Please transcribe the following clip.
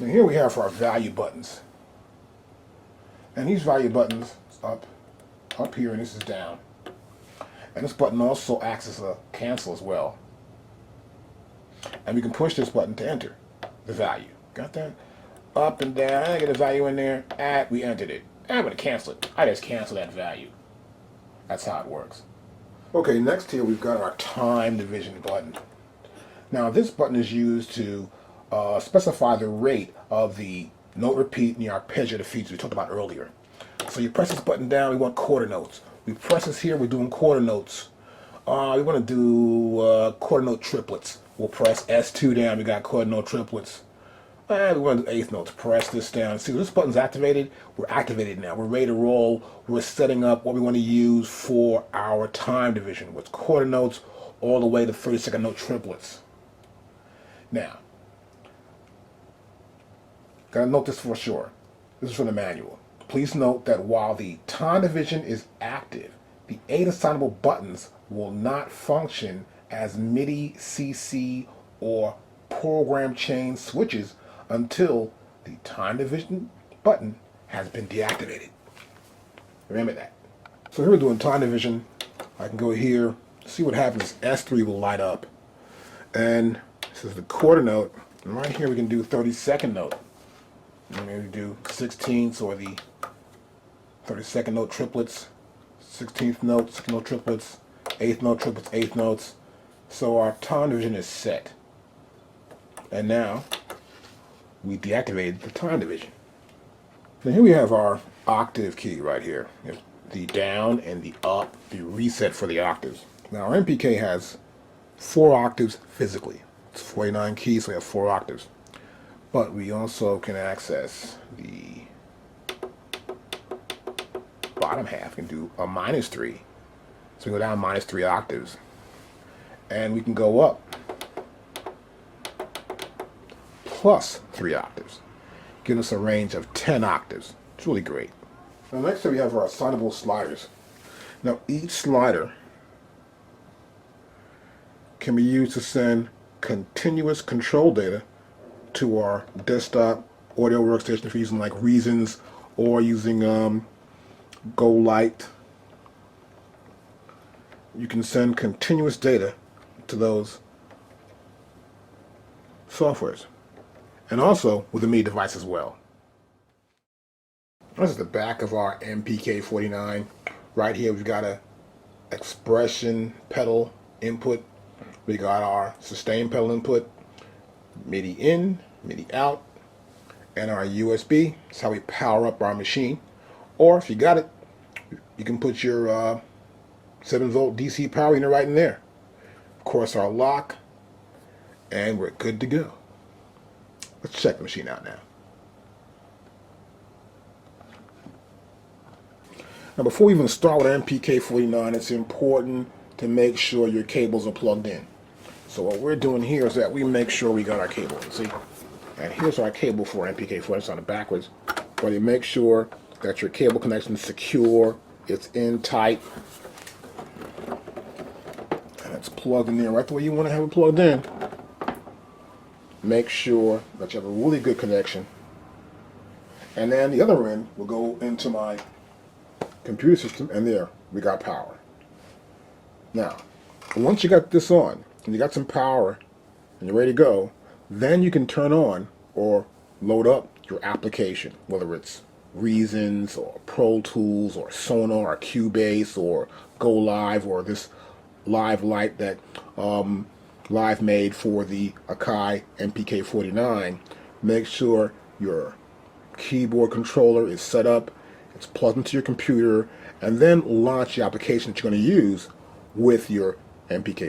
Now here we have our value buttons. And these value buttons up here, and this is down. And this button also acts as a cancel as well. And we can push this button to enter the value. Got that? Up and down. I get a value in there. We entered it. I'm going to cancel it. I just cancel that value. That's how it works. Okay, next here we've got our time division button. Now this button is used to specify the rate of the note repeat and the arpeggio the features we talked about earlier. So you press this button down, we want quarter notes. We press this here, we're doing quarter notes. We want to do quarter note triplets. We'll press S2 down, we got quarter note triplets. And we want to do eighth notes. Press this down. See, this button's activated. We're activated now. We're ready to roll. We're setting up what we want to use for our time division with quarter notes all the way to 32nd note triplets. Now, gotta note this for sure. This is from the manual. Please note that while the time division is active, the 8 assignable buttons will not function as MIDI, CC, or program chain switches until the time division button has been deactivated. Remember that. So here we're doing time division. I can go here, see what happens. S3 will light up. And this is the quarter note. And right here we can do 32nd note. And maybe do 16ths or the 32nd note triplets, 16th note, 2nd note triplets, 8th note triplets, 8th notes. So our time division is set. And now we deactivated the time division. Now here we have our octave key right here. The down and the up, the reset for the octaves. Now our MPK has 4 octaves physically. It's 49 keys, so we have 4 octaves. But we also can access the bottom half and do a -3. So we go down -3 octaves. And we can go up +3 octaves, giving us a range of 10 octaves. It's really great. Now next we have our assignable sliders. Now each slider can be used to send continuous control data to our desktop audio workstation if you're using like Reasons or using Go Light. You can send continuous data to those softwares. And also with the MIDI device as well. This is the back of our MPK49. Right here we've got a expression pedal input. We got our sustain pedal input, MIDI in, MIDI out, and our USB. That's how we power up our machine. Or if you got it, you can put your 7-volt DC power unit right in there. Of course, our lock, and we're good to go. Let's check the machine out now. Now before we even start with MPK49, it's important to make sure your cables are plugged in. So what we're doing here is that we make sure we got our cable. See? And here's our cable for MPK49. It's on the backwards. But you make sure that your cable connection is secure, it's in tight, and it's plugged in there right the way you want to have it plugged in. Make sure that you have a really good connection. And then the other end will go into my computer system, and there we got power. Now, once you got this on, and you got some power, and you're ready to go, then you can turn on or load up your application, whether it's Reasons or Pro Tools or Sonar or Cubase or Go Live or this Live Light that Live made for the AKAI MPK49. Make sure your keyboard controller is set up, it's plugged into your computer, and then launch the application that you're going to use with your MPK.